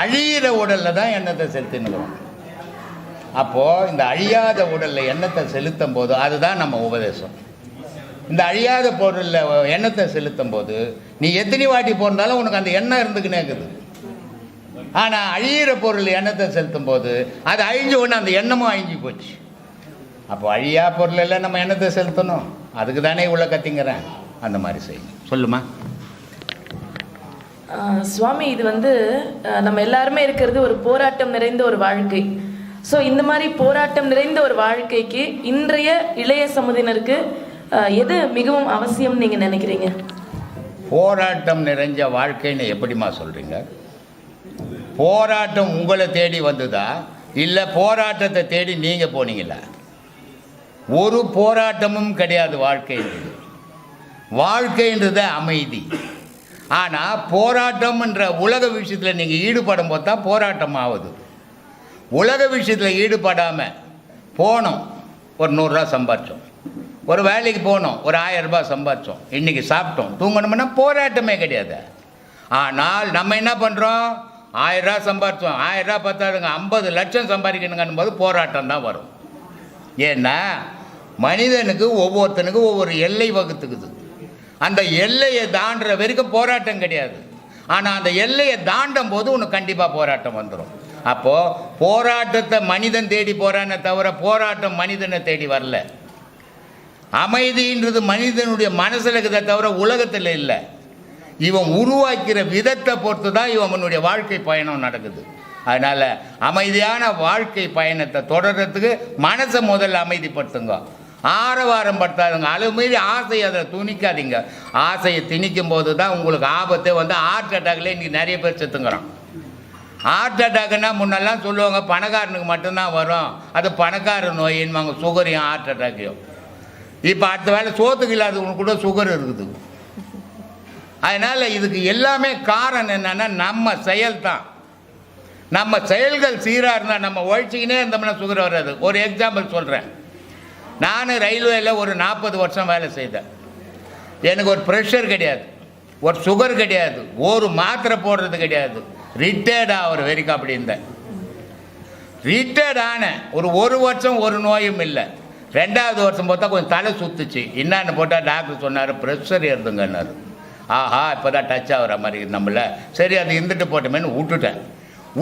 அழியிற உடலில் தான் எண்ணத்தை செலுத்தினுக்கிறோம். அப்போது இந்த அழியாத உடலில் எண்ணத்தை செலுத்தும் போது அதுதான் நம்ம உபதேசம். இந்த அழியாத பொருளில் எண்ணத்தை செலுத்தும் போது நீ எத்தனை வாட்டி போனாலும் உனக்கு அந்த எண்ணம் இருந்துக்கினே இருக்குது. ஆனால் அழியிற பொருள் எண்ணத்தை செலுத்தும் போது அது அழிஞ்ச உடனே அந்த எண்ணமும் அழிஞ்சு போச்சு. அப்போ அழியா பொருள் எல்லாம் நம்ம எண்ணத்தை செலுத்தணும். அதுக்கு தானே இவ்வளோ கத்திங்கிறேன். அந்த மாதிரி செய்யணும். சொல்லுமா சுவாமி. இது நம்ம எல்லாருமே இருக்கிறது ஒரு போராட்டம் நிறைந்த ஒரு வாழ்க்கை. ஸோ இந்த மாதிரி போராட்டம் நிறைந்த ஒரு வாழ்க்கைக்கு இன்றைய இளைய சமுதியினருக்கு எது மிகவும் அவசியம்னு நீங்கள் நினைக்கிறீங்க? போராட்டம் நிறைஞ்ச வாழ்க்கைன்னு எப்படிமா சொல்கிறீங்க? போராட்டம் உங்களை தேடி வந்ததா இல்லை போராட்டத்தை தேடி நீங்கள் போனீங்களா? ஒரு போராட்டமும் கிடையாது வாழ்க்கைன்றது. வாழ்க்கைன்றது அமைதி. ஆனால் போராட்டம்ன்ற உலக விஷயத்தில் நீங்கள் ஈடுபடும் போது தான் போராட்டம் ஆகுது. உலக விஷயத்தில் ஈடுபடாமல் போனோம், ஒரு 100 ரூபா சம்பாதிச்சோம். ஒரு வேலைக்கு போனோம், ஒரு 1000 ரூபாய் சம்பாதிச்சோம். இன்றைக்கி சாப்பிட்டோம், தூங்கணும்னா போராட்டமே கிடையாது. ஆனால் நம்ம என்ன பண்ணுறோம்? 1000 ரூபா சம்பாதிச்சோம், 1000 ரூபா பத்தாதுங்க, 50 லட்சம் சம்பாதிக்கணுங்கன்னும் போது போராட்டம் தான் வரும். ஏன்னா மனிதனுக்கு ஒவ்வொருத்தனுக்கும் ஒவ்வொரு எல்லை வகுத்துக்குது. அந்த எல்லையை தாண்டுற வரைக்கும் போராட்டம் கிடையாது. ஆனால் அந்த எல்லையை தாண்டும் போது உனக்கு கண்டிப்பாக போராட்டம் வந்துடும். அப்போது போராட்டத்தை மனிதன் தேடி போகிறானே தவிர போராட்டம் மனிதனை தேடி வரல. அமைதின்றது மனிதனுடைய மனசில் இருக்கிறத தவிர உலகத்தில் இல்லை. இவன் உருவாக்கிற விதத்தை பொறுத்து தான் இவனுடைய வாழ்க்கை பயணம் நடக்குது. அதனால் அமைதியான வாழ்க்கை பயணத்தை தொடர்றதுக்கு மனசை முதல்ல அமைதிப்படுத்துங்க. ஆரவாரம் படுத்தாதுங்க. அளவு மீறி ஆசையை அதில் துணிக்காதீங்க. ஆசையை திணிக்கும் போது தான் உங்களுக்கு ஆபத்தை ஹார்ட் அட்டாக்ல இன்றைக்கி நிறைய பேர் செத்துங்கிறான். ஹார்ட் அட்டாக்குன்னா முன்னெல்லாம் சொல்லுவாங்க பணக்காரனுக்கு மட்டும்தான் வரும், அது பணக்கார நோயின்வாங்க, சுகரையும் ஹார்ட் அட்டாக்கையும். இப்போ அடுத்த வேலை சோத்துக்கு இல்லாதவங்களுக்கு கூட சுகர் இருக்குது. அதனால் இதுக்கு எல்லாமே காரணம் என்னென்னா நம்ம செயல் தான். நம்ம செயல்கள் சீராக இருந்தால், நம்ம உழைச்சிக்கினே இருந்தோம்னா சுகர் வராது. ஒரு எக்ஸாம்பிள் சொல்கிறேன். நான் ரயில்வேயில் ஒரு 40 வருஷம் வேலை செய்தேன். எனக்கு ஒரு ப்ரெஷர் கிடையாது, ஒரு சுகர் கிடையாது, ஒரு மாத்திரை போடுறது கிடையாது. ரிட்டையர்ட் ஆகிற வரைக்கும் அப்படி இருந்தேன். ரிட்டையர்ட் ஆனேன், ஒரு வருஷம் ஒரு நோயும் இல்லை. 2வது வருஷம் பார்த்தா கொஞ்சம் தலை சுற்றுச்சு. என்னன்னு போட்டால் டாக்டர் சொன்னார் ப்ரெஷர் ஏறுதுங்கன்னாரு. ஆஹா இப்போ தான் டச் ஆகிற மாதிரி நம்மள, சரி அது இருந்துட்டு போட்டோமேனு விட்டுட்டேன்.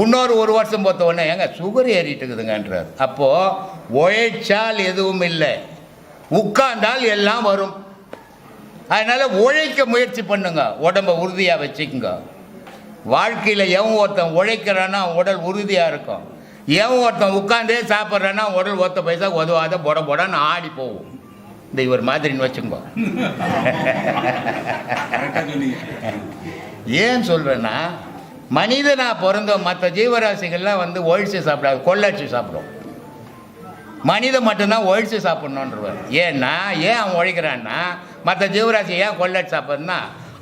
இன்னொரு 1 வருஷம் பார்த்த உடனே ஏங்க சுகர் ஏறிட்டு இருக்குதுங்கன்றார். அப்போது உழைச்சால் எதுவும் இல்லை, உட்கார்ந்தால் எல்லாம் வரும். அதனால் உழைக்க முயற்சி பண்ணுங்க, உடம்பை உறுதியாக வச்சுக்குங்க. வாழ்க்கையில் எவன் ஒருத்தன் உழைக்கிறான்னா உடல் உறுதியாக இருக்கும். எவன் ஒருத்தன் உட்காந்தே சாப்பிட்றான்னா உடல் ஒத்த பைசா உதவாத பொடன்னு ஆடி போகும். இந்த இவர் மாதிரின்னு வச்சுக்கோ. ஏன் சொல்கிறேன்னா, மனிதனாக பிறந்தோம், மற்ற ஜீவராசிகள்லாம் ஒழிச்சு சாப்பிடாது, கொள்ளடிச்சு சாப்பிடும். மனிதன் மட்டும்தான் ஒழிச்சு சாப்பிட்ணுன்றவர். ஏன்னா ஏன் அவன் உழைக்கிறான்னா, மற்ற ஜீவராசி ஏன் கொள்ளடிச்சு சாப்பிட்றதுன்னா,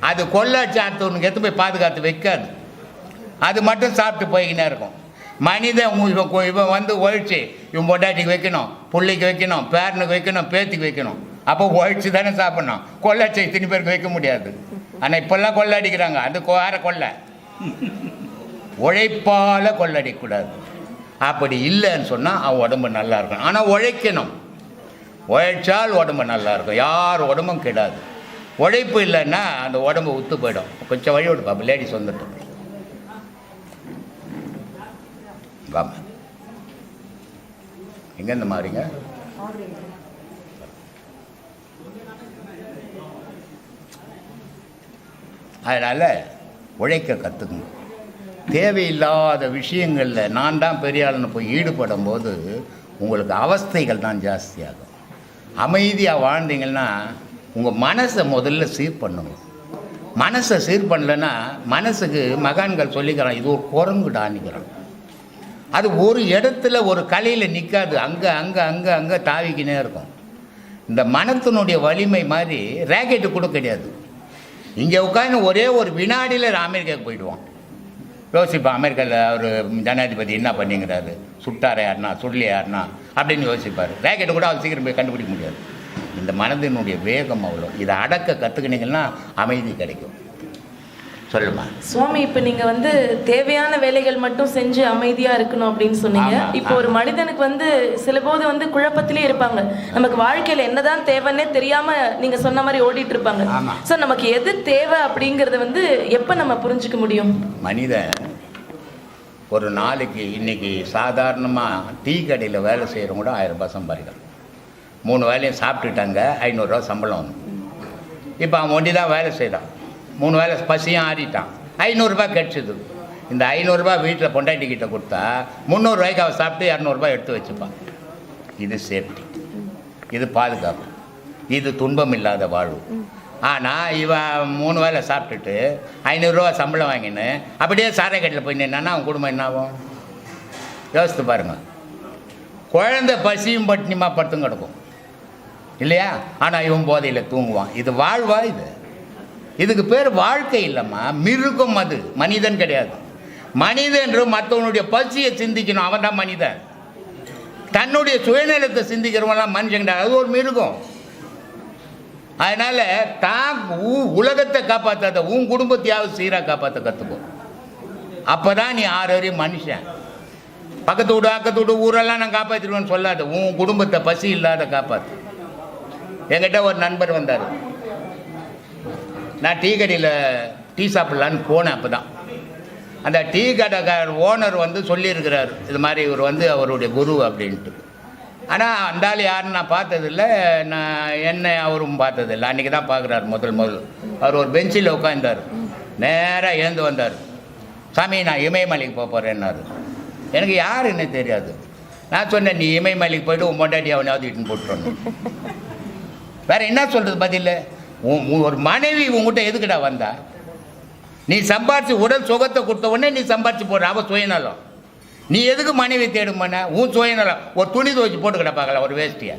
அது கொள்ளடிச்சு அடுத்தவனுக்கு எடுத்து போய் பாதுகாத்து வைக்காது, அது மட்டும் சாப்பிட்டு போய்கினே இருக்கும். மனிதன் இவன் ஒழிச்சு இவன் பொண்டாட்டிக்கு வைக்கணும், பிள்ளைக்கு வைக்கணும், பேரனுக்கு வைக்கணும், பேத்திக்கு வைக்கணும். அப்போ ஒழிச்சு தானே சாப்பிட்ணும். கொள்ளடிச்சு இத்தனை பேருக்கு வைக்க முடியாது. ஆனால் இப்போல்லாம் கொள்ளடிக்கிறாங்க, அது வேற கொள்ளை. உழைப்பால் கொள்ளடிக்கூடாது. அப்படி இல்லைன்னு சொன்னால் அவன் உடம்பு நல்லா இருக்கும். ஆனால் உழைக்கணும். உழைச்சால் உடம்பு நல்லா இருக்கும், யார் உடம்பும் கெடாது. உழைப்பு இல்லைன்னா அந்த உடம்பு உத்து போயிடும். கொஞ்சம் வழி விடு பாப்பா, லேடிஸ் வந்துட்டோம். வாமா, எங்கேருந்து மாறிங்க? அதனால் உழைக்க கற்றுக்கணும். தேவையில்லாத விஷயங்களில் நான் தான் பெரிய ஆளுன்னு போய் ஈடுபடும் போது உங்களுக்கு அவஸ்தைகள் தான் ஜாஸ்தியாகும். அமைதியாக வாழ்ந்தீங்கன்னா உங்கள் மனசை முதல்ல சீர் பண்ணுங்க. மனசை சீர் பண்ணலைன்னா மனசுக்கு மகான்கள் சொல்லிக்கிறான், இது ஒரு குரங்குடான்னுக்கிறான். அது ஒரு இடத்துல ஒரு கலையில் நிற்காது, அங்கே அங்கே அங்கே அங்கே தாவிக்கினே இருக்கும். இந்த மனத்தினுடைய வலிமை மாதிரி ராக்கெட்டு கூட கிடையாது. இங்கே உட்காந்து ஒரே ஒரு வினாடியில் அமெரிக்காவுக்கு போயிடுவான். யோசிப்பான், அமெரிக்காவில் அவர் ஜனாதிபதி என்ன பண்ணிங்கிறாரு, சுட்டார யாருனா சுடலி யாருனா அப்படின்னு யோசிப்பார். ராக்கெட்டு கூட அவர் சீக்கிரம் போய் கண்டுபிடிக்க முடியாது. இந்த மனதினுடைய வேகம் அவ்வளோ. இதை அடக்க கற்றுக்கினீங்கன்னா அமைதி கிடைக்கும். சொல்லுமா. சுவாமி, இப்போ நீங்க வந்து தேவையான வேலைகள் மட்டும் செஞ்சு அமைதியா இருக்கணும் அப்படின்னு சொன்னீங்க. ஆமா, இப்போ ஒரு மனிதனுக்கு வந்து சில போது வந்து குழப்பத்திலே இருப்பாங்க. நமக்கு வாழ்க்கையில என்னதான் தேவைன்னே தெரியாம நீங்க சொன்ன மாதிரி ஓடிட்டு இருப்பாங்க. ஆமா. ஸோ நமக்கு எது தேவை அப்படிங்கறத வந்து எப்ப நம்ம புரிஞ்சுக்க முடியும்? மனிதன் ஒரு நாளைக்கு இன்னைக்கு சாதாரணமாக டீ கடையில் வேலை செய்கிறவங்க கூட 1000 ரூபாய் சம்பாதிக்கிறான். 3 வேலையும் சாப்பிட்டுட்டாங்க, 500 ரூபா சம்பளம் வந்து. இப்போ அவன் ஒண்டி தான் வேலை செய்கிறான், 3 வேலை பசியும் ஆறிட்டான், 500 ரூபாய் கிடச்சிது. இந்த 500 ரூபாய் வீட்டில் பொண்டாட்டிக்கிட்ட கொடுத்தா 300 ரூபாய்க்கு அவன் சாப்பிட்டு 200 ரூபாய் எடுத்து வச்சுப்பான். இது சேஃப்டி, இது பாதுகாப்பு, இது துன்பம் இல்லாத வாழ்வு. ஆனால் இவன் 3 வேலை சாப்பிட்டுட்டு 500 ரூபா சம்பளம் வாங்கின்னு அப்படியே சாரைக்கட்டில் போய் நின்னா அவன் குடும்பம் என்ன ஆகும்? யோசித்து பாருங்கள். குழந்தை பசியும் பட்டினிமா படுத்தும் கிடக்கும் இல்லையா? ஆனால் இவன் போதையில் தூங்குவான். இது வாழ்வா? இதுக்கு பேர் வாழ்க்கை இல்லைம்மா, மிருகம். அது மனிதன் கிடையாது. மனிதன் மற்றவனுடைய பசியை சிந்திக்கணும், அவன் தான் மனிதன். தன்னுடைய சுயநலத்தை சிந்திக்கிறவன்லாம் மனுஷன் கிடையாது, அது ஒரு மிருகம். அதனால் தான் உலகத்தை காப்பாற்றாத உன் குடும்பத்தையாவது சீராக காப்பாற்ற கற்றுக்கும். அப்போ தான் நீ 6 வரையும் மனுஷன். பக்கத்து வீடு அக்கத்து வீடு ஊரெல்லாம் நான் காப்பாற்றிடுவேன்னு சொல்லாது, உன் குடும்பத்தை பசி இல்லாத காப்பாற்று. என்கிட்ட ஒரு நண்பர் வந்தார், நான் டீ கடையில் டீ சாப்பிட்லான்னு போனேன். அப்போ தான் அந்த டீ கடைக்கார ஓனர் வந்து சொல்லியிருக்கிறார், இது மாதிரி இவர் வந்து அவருடைய குரு அப்படின்ட்டு. ஆனால் அந்த ஆள் யாருன்னு நான் பார்த்ததில்லை, நான் என்ன அவரும் பார்த்ததில்லை. அன்றைக்கி தான் பார்க்குறாரு முதல். அவர் ஒரு பெஞ்சில் உட்காந்தார், நேராக ஏந்து வந்தார். சாமி, நான் இமயமலைக்கு போக போகிறேன்னாரு. எனக்கு யாருன்னு தெரியாது. நான் சொன்னேன், நீ இமயமலைக்கு போய்ட்டு உன் பொண்டாட்டி அவனையாவது இட்டுன்னு போட்டுருணும். வேறு என்ன சொல்கிறது பதில்? ஒரு மனைவி உங்ககிட்ட எதுக்குடா வந்தா? நீ சம்பாரிச்சு உடல் சுகத்தை கொடுத்த உடனே நீ சம்பாரிச்சு போடுற, அவள் சுயநலம். நீ எதுக்கு மனைவி தேடுமாண்ணா? உன் சுயநலம். ஒரு துணி துவைச்சி போட்டுக்கிட்ட பார்க்கலாம், ஒரு வேஷ்டியை.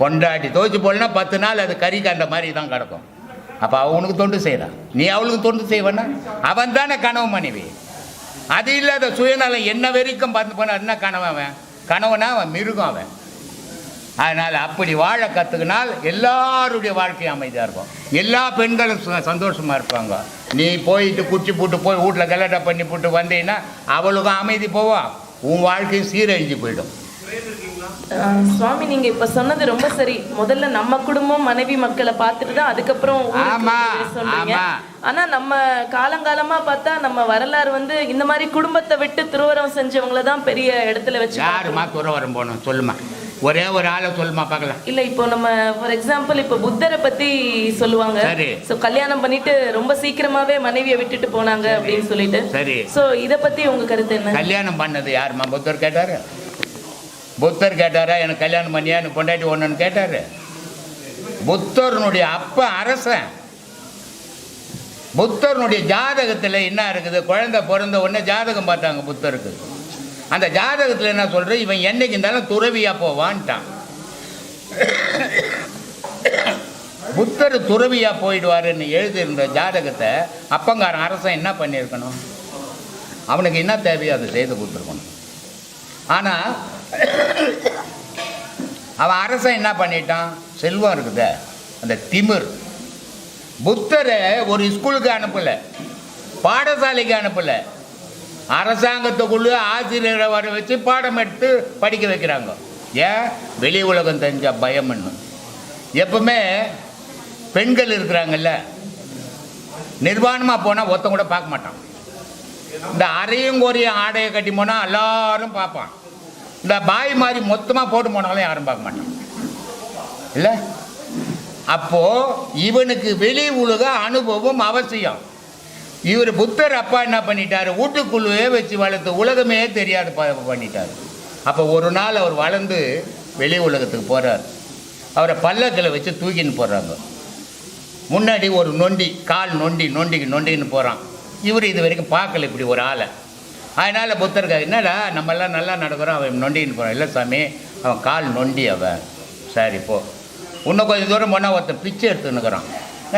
பொண்டாட்டி துவைச்சி போடலன்னா 10 நாள் அது கறிக்கு அந்த மாதிரி தான் கிடக்கும். அப்போ அவனுக்கு தொண்டு செய்கிறான், நீ அவளுக்கு தொண்டு செய்வனா? அவன் தானே கனவு மனைவி. அது இல்லாத சுயநலம் என்ன வரைக்கும் பார்த்து போனால் என்ன கனவன்? கனவனா அவன் மிருகம் அவன். அதனால் அப்படி வாழ கற்றுக்கினால் எல்லாருடைய வாழ்க்கையும் அமைதியாக இருக்கும், எல்லா பெண்களும் சந்தோஷமாக இருப்பாங்க. நீ போயிட்டு குச்சி போட்டு போய் வீட்டில் கலட்டை பண்ணி போட்டு வந்தீங்கன்னா அவளுக்கும் அமைதி போவா, உன் வாழ்க்கையும் சீரழிஞ்சு போயிடும். சுவாமி, நீங்க இப்ப சொன்னது ரொம்ப சரி. முதல்ல நம்ம குடும்பம் மனைவி மக்களை பார்த்துட்டு தான் அதுக்கப்புறம் சொல்றீங்க. ஆனா நம்ம காலங்காலமா பார்த்தா நம்ம வரலாறு வந்து இந்த மாதிரி குடும்பத்தை விட்டு துறவரம் செஞ்சவங்கள தான் பெரிய இடத்துல வச்சு. யாருமா துறவரம் போகணும் சொல்லுமா? ஒரே ஒரு ஆளை சொல்லுமா பார்க்கலாம். இல்ல, இப்போ நம்ம ஃபார் எக்ஸாம்பிள் இப்போ புத்தரை பத்தி சொல்லுவாங்க. சோ கல்யாணம் பண்ணிட்டு ரொம்ப சீக்கிரமாவே மனைவியை விட்டுட்டு போனாங்க அப்படின்னு சொல்லிட்டு. சரி, சோ இத பத்தி உங்க கருத்து என்ன? கல்யாணம் பண்ணது யாருமா? புத்தர் கேட்டாரு? புத்தர் கேட்டாரா எனக்கு கல்யாணம் பண்ணியா எனக்கு பொண்டாட்டி ஒண்ணுன்னு கேட்டாரு? புத்தருடைய அப்பா அரசன். புத்தருடைய ஜாதகத்தில் என்ன இருக்குது? குழந்தை பிறந்த உடனே ஜாதகம் பார்த்தாங்க புத்தருக்கு. அந்த ஜாதகத்தில் என்ன சொல்ற, இவன் என்னைக்கு இருந்தாலும் துறவியா போவான்ட்டான். புத்தர் துறவியா போயிடுவாருன்னு எழுதியிருந்த ஜாதகத்தை அப்பங்காரன் அரசன் என்ன பண்ணியிருக்கணும்? அவனுக்கு என்ன தேவையோ அதை செய்து கொடுத்துருக்கணும். ஆனால் அவன் அரசன் என்ன பண்ணிட்டான்? செல்வம் இருக்குத அந்த திமிர். புத்தரை ஒரு ஸ்கூலுக்கு அனுப்பலை, பாடசாலைக்கு அனுப்பலை, அரசாங்கத்துக்குள்ளே ஆசிரியரை வர வச்சு பாடம் எடுத்து படிக்க வைக்கிறாங்க. ஏன்? வெளி உலகம் தெரிஞ்ச பயம்னு. எப்பவுமே பெண்கள் இருக்கிறாங்கல்ல, நிர்வாணமாக போனால் ஒருத்தன் கூட பார்க்க மாட்டான். இந்த அரையும் கோரியும் ஆடையை கட்டி போனால் எல்லாரும் பார்ப்பான். இந்த பாய் மாதிரி மொத்தமாக போட்டு போனாலும் யாரும் பார்க்க மாட்டான் இல்லை. அப்போது இவனுக்கு வெளி உலக அனுபவம் அவசியம். இவர் புத்தர் அப்பா என்ன பண்ணிட்டாரு? வீட்டுக்குள்ளே வச்சு வளர்த்து உலகமே தெரியாது பண்ணிட்டார். அப்போ ஒரு நாள் அவர் வளர்ந்து வெளி உலகத்துக்கு போகிறார். அவரை பல்லக்கில் வச்சு தூக்கின்னு போடுறாங்க. முன்னாடி ஒரு நொண்டி, கால் நொண்டின்னு போகிறான். இவர் இது வரைக்கும் பார்க்கல இப்படி ஒரு ஆளை. அதனால் புத்தருக்கு என்னடா நம்மெல்லாம் நல்லா நடக்கிறோம், அவன் நொண்டின்னு போகிறான். இல்லை சாமி, அவன் கால் நொண்டி அவன். சரி போ. இன்னும் கொஞ்சம் தூரம் போனால் ஒருத்தன் பிச்சை எடுத்துன்னுக்குறான்.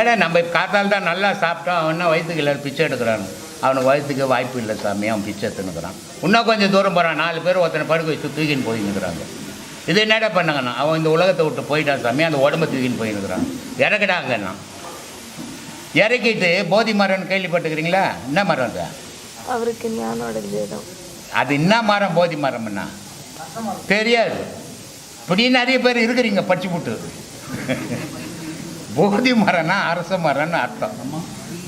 ஏன்னா நம்ம காத்தால் தான் நல்லா சாப்பிட்டோம், அவனா வயிற்றுக்கு எல்லாரும் பிச்சை எடுக்கிறான். அவனுக்கு வயிற்றுக்கு வாய்ப்பு இல்லை சாமி, அவன் பிச்சை எடுத்துன்னுக்குறான். இன்னும் கொஞ்சம் தூரம் போகிறான், 4 பேர் ஒருத்தனை படுக்க வச்சு தூக்கின்னு போயின்னுக்குறாங்க. இது என்னடா பண்ணாங்கண்ணா? அவன் இந்த உலகத்தை விட்டு போயிட்டான் சாமி, அந்த உடம்பை தூக்கின்னு போயின்னுக்குறான். இறக்கடாங்கண்ணா. இறக்கிட்டு போதி மரம்னு கேள்விப்பட்டுக்கிறீங்களா? என்ன மரம் அது? அவருக்கு ஞானோட வேதம். அது என்ன மரம்? போதி மரம்னா தெரியாது. இப்படி நிறைய பேர் இருக்கிறீங்க படிச்சு போட்டு. போதி மரம்னா அரச மரம்னு அர்த்தம்.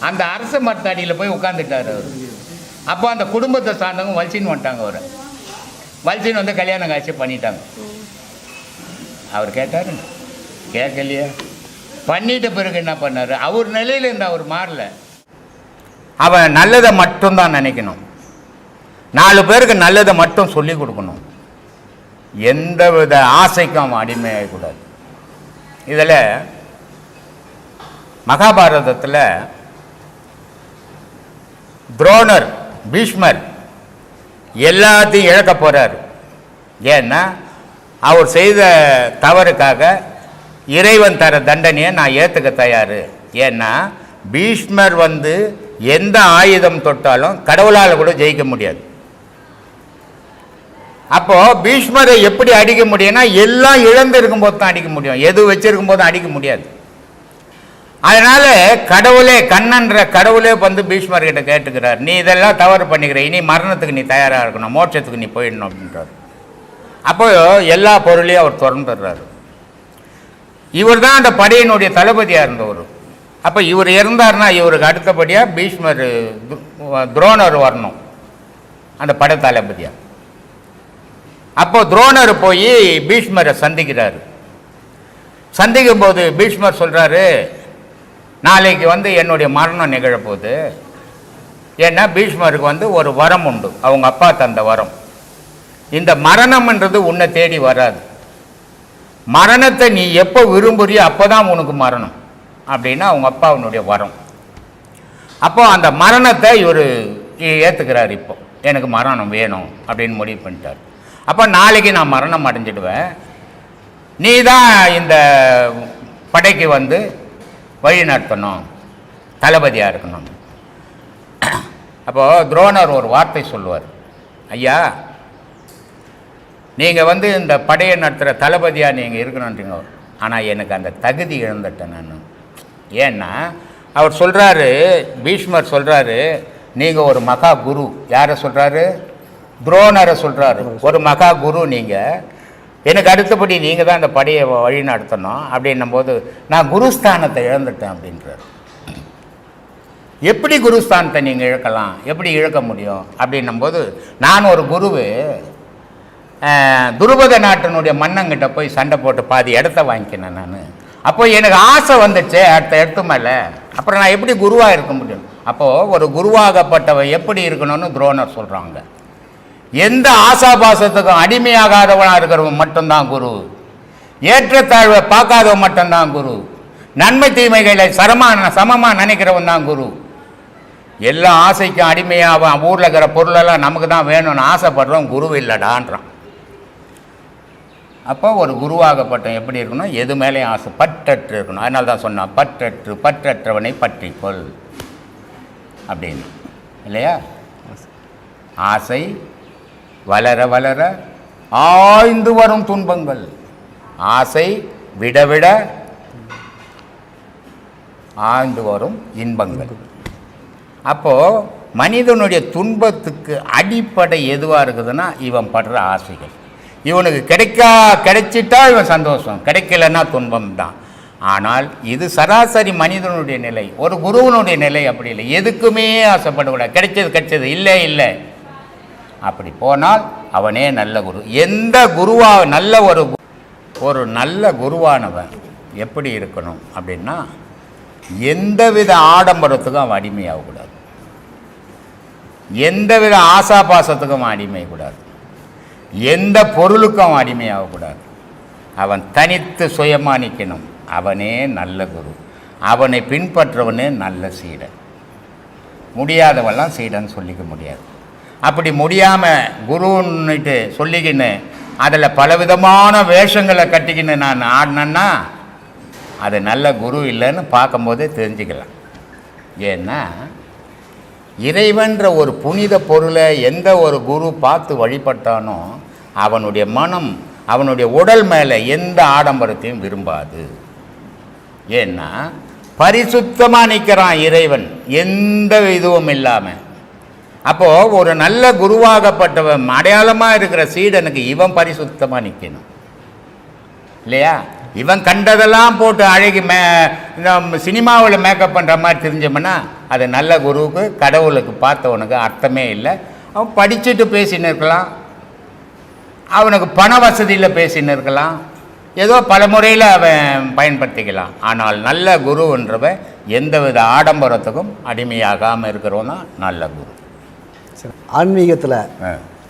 அந்த அரச மரத்தடியில் போய் உட்காந்துட்டார் அவர். அப்போ அந்த குடும்பத்தை சார்ந்தவங்க வலிச்சின்னு வந்துட்டாங்க. அவரை வலிச்சின்னு வந்து கல்யாணம் காட்சி பண்ணிட்டாங்க. அவர் கேட்டார், கேட்கலையே. பண்ணிட்ட பிறகு என்ன பண்ணார்? அவர் நிலையில் இருந்த அவர் மாறல. அவன் நல்லதை மட்டும்தான் நினைக்கணும், 4 பேருக்கு நல்லதை மட்டும் சொல்லி கொடுக்கணும், எந்த வித ஆசைக்கும் அவன் அடிமையாகக்கூடாது. இதில் மகாபாரதத்தில் துரோணர், பீஷ்மர் எல்லாத்தையும் இழக்க போகிறார். ஏன்னா அவர் செய்த தவறுக்காக இறைவன் தர தண்டனையை நான் ஏற்றுக்க தயார். ஏன்னா பீஷ்மர் எந்த ஆயுதம் தொட்டாலும் கடவுளால் கூட ஜெயிக்க முடியாது. அப்போது பீஷ்மரை எப்படி அடிக்க முடியும்னா எல்லாம் இழந்து இருக்கும்போது தான் அடிக்க முடியும், எது வச்சிருக்கும் போது அடிக்க முடியாது. அதனால் கடவுளே, கண்ணன்ற கடவுளே பீஷ்மர்கிட்ட கேட்டுக்கிறார், நீ இதெல்லாம் தவறு பண்ணிக்கிற, இனி மரணத்துக்கு நீ தயாராக இருக்கணும், மோட்சத்துக்கு நீ போயிடணும் அப்படின்றார். அப்போ எல்லா பொருளையும் அவர் திறந்துடுறாரு. இவர் தான் அந்த படையினுடைய தளபதியாக இருந்தவர். அப்போ இவர் இருந்தார்னா இவருக்கு அடுத்தபடியாக பீஷ்மர், துரோணர் வரணும் அந்த படை தளபதியாக. அப்போ துரோணர் போய் பீஷ்மரை சந்திக்கிறாரு. சந்திக்கும் போது பீஷ்மர் சொல்கிறாரு, நாளைக்கு என்னுடைய மரணம் நிகழப்போகுது. ஏன்னா பீஷ்மருக்கு ஒரு வரம் உண்டு, அவங்க அப்பா தந்த வரம். இந்த மரணம்ன்றது உன்னை தேடி வராது, மரணத்தை நீ எப்போ விரும்புறியோ அப்போ தான் உனக்கு மரணம் அப்படின்னா அவங்க அப்பாவுடைய வரம். அப்போ அந்த மரணத்தை இவர் ஏற்றுக்கிறார். இப்போ எனக்கு மரணம் வேணும் அப்படின்னு முடிவு பண்ணிட்டார். அப்போ நாளைக்கு நான் மரணம் அடைஞ்சிடுவேன், நீ தான் இந்த படைக்கு வழி நடத்தணும், தளபதியாக இருக்கணும். அப்போது துரோணர் ஒரு வார்த்தை சொல்லுவார், ஐயா நீங்கள் இந்த படையை நடத்துகிற தளபதியாக நீங்கள் இருக்கணுன்றீங்க, ஆனால் எனக்கு அந்த தகுதி இழந்துட்டேன் நான். ஏன்னா அவர் சொல்கிறாரு, பீஷ்மர் சொல்கிறாரு, நீங்கள் ஒரு மகா குரு. யாரை சொல்கிறாரு? துரோணரை சொல்கிறாரு. ஒரு மகா குரு நீங்கள், எனக்கு அடுத்தபடி நீங்கள் தான் அந்த படையை வழி நடத்தணும் அப்படின்னும் போது நான் குருஸ்தானத்தை இழந்துட்டேன் அப்படின்றார். எப்படி குருஸ்தானத்தை நீங்கள் இழக்கலாம், எப்படி இழக்க முடியும் அப்படின்னும் போது, நான் ஒரு குருவு துருபத நாட்டினுடைய மன்னங்கிட்ட போய் சண்டை போட்டு பாதி இடத்த வாங்கிக்கினேன் நான். அப்போ எனக்கு ஆசை வந்துச்சு அடுத்த இடத்து மேலே, அப்புறம் நான் எப்படி குருவாக இருக்க முடியும்? அப்போது ஒரு குருவாகப்பட்டவன் எப்படி இருக்கணும்னு துரோணர் சொல்கிறாங்க. எந்த ஆசாபாசத்துக்கும் அடிமையாகாதவனாக இருக்கிறவன் மட்டும்தான் குரு, ஏற்றத்தாழ்வை பார்க்காதவன் மட்டும்தான் குரு, நன்மை தீமைகளை சமமாக நினைக்கிறவன் தான் குரு. எல்லா ஆசைக்கும் அடிமையாக ஊரில் இருக்கிற பொருளெல்லாம் நமக்கு தான் வேணும்னு ஆசைப்படுறவன் குரு இல்லைடான்றான். அப்போ ஒரு குருவாகப்பட்டவன் எப்படி இருக்கணும்? எது மேலேயும் ஆசை பற்றற்று இருக்கணும். அதனால தான் சொன்னான், பற்றற்றவனை பற்றிக்கொள் அப்படின்னு, இல்லையா? ஆசை வளர வளர ஆய்ந்து வரும் துன்பங்கள், ஆசை விட விட ஆய்ந்து வரும் இன்பங்கள். அப்போது மனிதனுடைய துன்பத்துக்கு அடிப்படை எதுவாக இருக்குதுன்னா இவன் படுற ஆசைகள். இவனுக்கு கிடைச்சிட்டா இவன் சந்தோஷம், கிடைக்கலன்னா துன்பம் தான். ஆனால் இது சராசரி மனிதனுடைய நிலை. ஒரு குருவனுடைய நிலை அப்படி இல்லை, எதுக்குமே ஆசைப்படக்கூடாது, கிடைச்சது இல்லை அப்படி போனால் அவனே நல்ல குரு. எந்த நல்ல ஒரு நல்ல குருவானவன் எப்படி இருக்கணும் அப்படின்னா, எந்தவித ஆடம்பரத்துக்கும் அவன் அடிமையாகக்கூடாது, எந்தவித ஆசாபாசத்துக்கும் அடிமையக்கூடாது, எந்த பொருளுக்கும் அவன் அடிமையாகக்கூடாது. அவன் தனித்து சுயமாக நிற்கணும். அவனே நல்ல குரு, அவனை பின்பற்றவனே நல்ல சீடன். முடியாதவெல்லாம் சீடன் சொல்லிக்க முடியாது. அப்படி முடியாமல் குருன்னுட்டு சொல்லிக்கின்னு அதில் பலவிதமான வேஷங்களை கட்டிக்கின்னு நான் ஆடினேன்னா அது நல்ல குரு இல்லைன்னு பார்க்கும்போதே தெரிஞ்சுக்கலாம். ஏன்னா இறைவன்ற ஒரு புனித பொருளை எந்த ஒரு குரு பார்த்து வழிபட்டானோ அவனுடைய மனம், அவனுடைய உடல் மேலே எந்த ஆடம்பரத்தையும் விரும்பாது. ஏன்னா பரிசுத்தமாக நிற்கிறான் இறைவன், எந்த இதுவும் இல்லாமல். அப்போது ஒரு நல்ல குருவாகப்பட்டவன் அடையாளமாக இருக்கிற சீடனுக்கு இவன் பரிசுத்தமாக நிற்கணும் இல்லையா? இவன் கண்டதெல்லாம் போட்டு அழகி சினிமாவில் மேக்கப் பண்ணுற மாதிரி தெரிஞ்சோம்னா அது நல்ல குருவுக்கு, கடவுளுக்கு பார்த்தவனுக்கு அர்த்தமே இல்லை. அவன் படிச்சுட்டு பேசின்னு இருக்கலாம், அவனுக்கு பண வசதியில் பேசின்னு இருக்கலாம், ஏதோ பல முறையில் அவன் பயன்படுத்திக்கலாம். ஆனால் நல்ல குருன்றவன் எந்தவித ஆடம்பரத்துக்கும் அடிமையாகாமல் இருக்கிறவன் தான் நல்ல குரு. ஆன்மீகத்தில்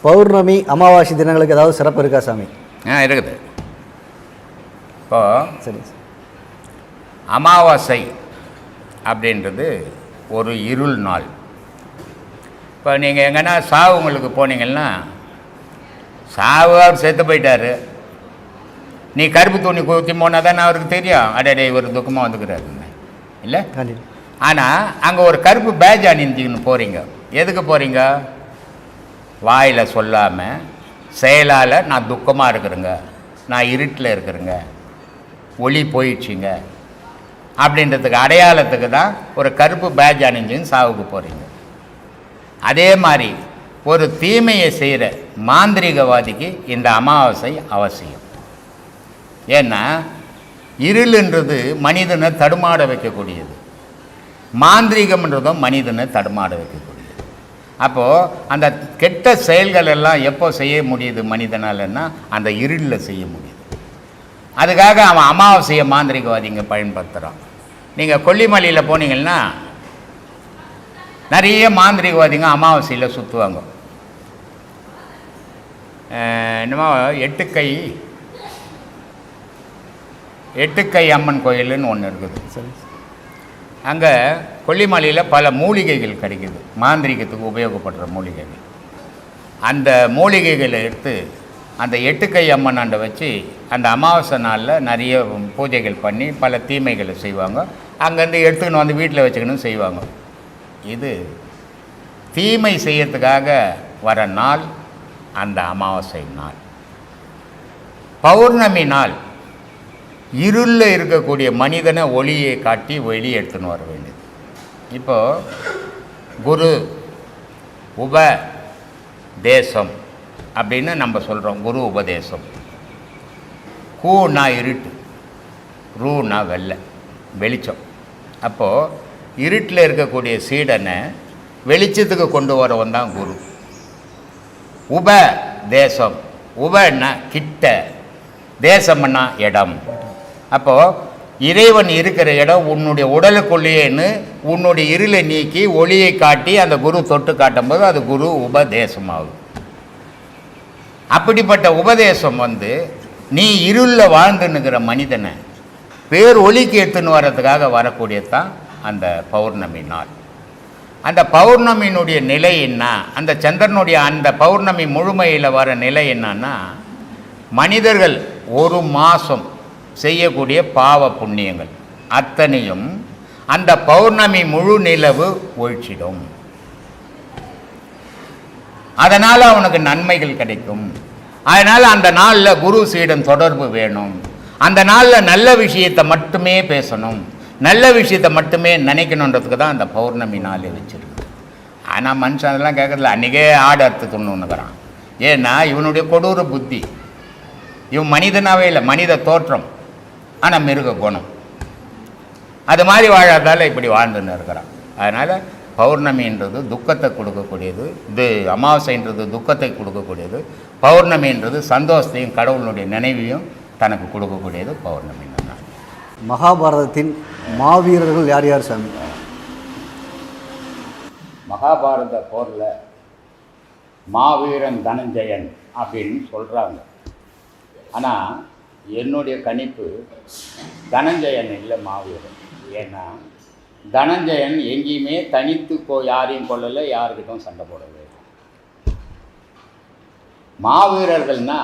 பௌர்ணமி அமாவாசை தினங்களுக்கு ஏதாவது சிறப்பு இருக்கா சாமி? இருக்குது. இப்போ சரி, அமாவாசை அப்படின்றது ஒரு இருள் நாள். இப்போ நீங்கள் எங்கன்னா சாவுங்களுக்கு போனீங்கன்னா, சாவு அவர் செத்து போயிட்டார், நீ கருப்பு துணி குத்தி போனால் தானே அவருக்கு தெரியும், அடடே இவர் துக்கமாக வந்துக்கிறாருன்னு இல்லை. ஆனால் அங்கே ஒரு கருப்பு பேட்ஜ் அணிஞ்சின்னு போகிறீங்க. எதுக்கு போகிறீங்க? வாயில் சொல்லாமல் செயலால் நான் துக்கமாக இருக்கிறேங்க, நான் இருட்டில் இருக்கிறேங்க, ஒளி போயிடுச்சிங்க அப்படின்றதுக்கு அடையாளத்துக்கு தான் ஒரு கருப்பு பேட்ஜ் அணிஞ்சுன்னு சாவுக்கு போகிறீங்க. அதே மாதிரி ஒரு தீமையை செய்கிற மாந்திரிகவாதிக்கு இந்த அமாவாசை அவசியம். ஏன்னா இருளுன்றது மனிதனை தடுமாட வைக்கக்கூடியது, மாந்திரிகம்ன்றதும் மனிதனை தடுமாட வைக்கக்கூடியது. அப்போது அந்த கெட்ட செயல்கள் எல்லாம் எப்போ செய்ய முடியுது மனிதனாலன்னா அந்த இருளில் செய்ய முடியுது. அதுக்காக அவன் அமாவாசையை மாந்திரிகவாதிங்க பயன்படுத்துகிறான். நீங்கள் கொல்லிமலையில் போனீங்கன்னா நிறைய மாந்திரிகவாதிங்க அமாவாசையில் சுற்றுவாங்க. என்னமோ எட்டுக்கை அம்மன் கோயில்னு ஒன்று இருக்குது. சரி, அங்கே கொல்லிமலையில் பல மூலிகைகள் கிடைக்குது, மாந்திரிகத்துக்கு உபயோகப்படுற மூலிகைகள். அந்த மூலிகைகளை எடுத்து அந்த எட்டுக்கை அம்மன் ஆண்டை வச்சு அந்த அமாவாசை நாளில் நிறைய பூஜைகள் பண்ணி பல தீமைகளை செய்வாங்க. அங்கேருந்து எடுத்துக்கின்னு வந்து வீட்டில் வச்சுக்கணும் செய்வாங்க. இது தீமை செய்யறதுக்காக வர நாள் அந்த அமாவாசை நாள். பௌர்ணமி நாள் இருளில் இருக்கக்கூடிய மனிதனை ஒளியை காட்டி வெளியே எடுத்துன்னு வர வேண்டியது. இப்போது குரு உபதேசம் அப்படின்னு நம்ம சொல்கிறோம். குரு உபதேசம். கூனா இருட்டு, ரூனா வெள்ளை வெளிச்சம். அப்போது இருட்டில் இருக்கக்கூடிய சீடனை வெளிச்சத்துக்கு கொண்டு வரவன் தான் குரு. உபதேசம், உபன்னா கிட்ட, தேசம்னா இடம். அப்போது இறைவன் இருக்கிற இடம் உன்னுடைய உடலுக்குள்ளேன்னு உன்னுடைய இருளை நீக்கி ஒளியை காட்டி அந்த குரு தொட்டு காட்டும்போது அது குரு உபதேசமாகும். அப்படிப்பட்ட உபதேசம் நீ இருளில் வாழ்ந்துன்னுக்கிற மனிதனை பேர் ஒளிக்கு எடுத்துன்னு வர்றதுக்காக வரக்கூடியதான் அந்த பௌர்ணமி நாள். அந்த பௌர்ணமியினுடைய நிலை என்ன, அந்த சந்திரனுடைய அந்த பௌர்ணமி முழுமையில் வர நிலை என்னன்னா, மனிதர்கள் ஒரு மாதம் செய்யக்கூடிய பாவ புண்ணியங்கள் அத்தனையும் அந்த பௌர்ணமி முழு நிலவு ஒழிச்சிடும். அதனால் அவனுக்கு நன்மைகள் கிடைக்கும். அதனால் அந்த நாளில் குரு சீடன் தொடர்பு வேணும். அந்த நாளில் நல்ல விஷயத்தை மட்டுமே பேசணும், நல்ல விஷயத்தை மட்டுமே நினைக்கணுன்றதுக்கு தான் அந்த பௌர்ணமி நாளை வச்சுருக்கு. ஆனால் மனுஷன் அதெல்லாம் கேட்குறதில்ல, அன்றைக்கே ஆடு அறுத்து துண்ணுன்னுக்கிறான். ஏன்னா இவனுடைய கொடூர புத்தி. இவன் மனிதனாகவே இல்லை, மனித தோற்றம், ஆனால் மிருக குணம். அது மாதிரி வாழாதால் இப்படி வாழ்ந்துன்னு இருக்கிறான். அதனால் பௌர்ணமின்றது துக்கத்தை கொடுக்கக்கூடியது, இது அமாவாசைன்றது துக்கத்தை கொடுக்கக்கூடியது, பௌர்ணமின்றது சந்தோஷத்தையும் கடவுளுடைய நினைவையும் தனக்கு கொடுக்கக்கூடியது பௌர்ணமி நாள். மகாபாரதத்தின் மாவீரர்கள் யார் யார் சாமி? மகாபாரத போரில் மாவீரன் தனஞ்சயன் அப்படின்னு சொல்கிறாங்க. ஆனால் என்னுடைய கணிப்பு தனஞ்சயன் இல்லை, மாவீரன். ஏன்னா தனஞ்சயன் எங்கேயுமே தனித்து யாரையும் கொள்ளலை, யாருக்கிட்டும் சண்டை போடவே. மாவீரர்கள்னா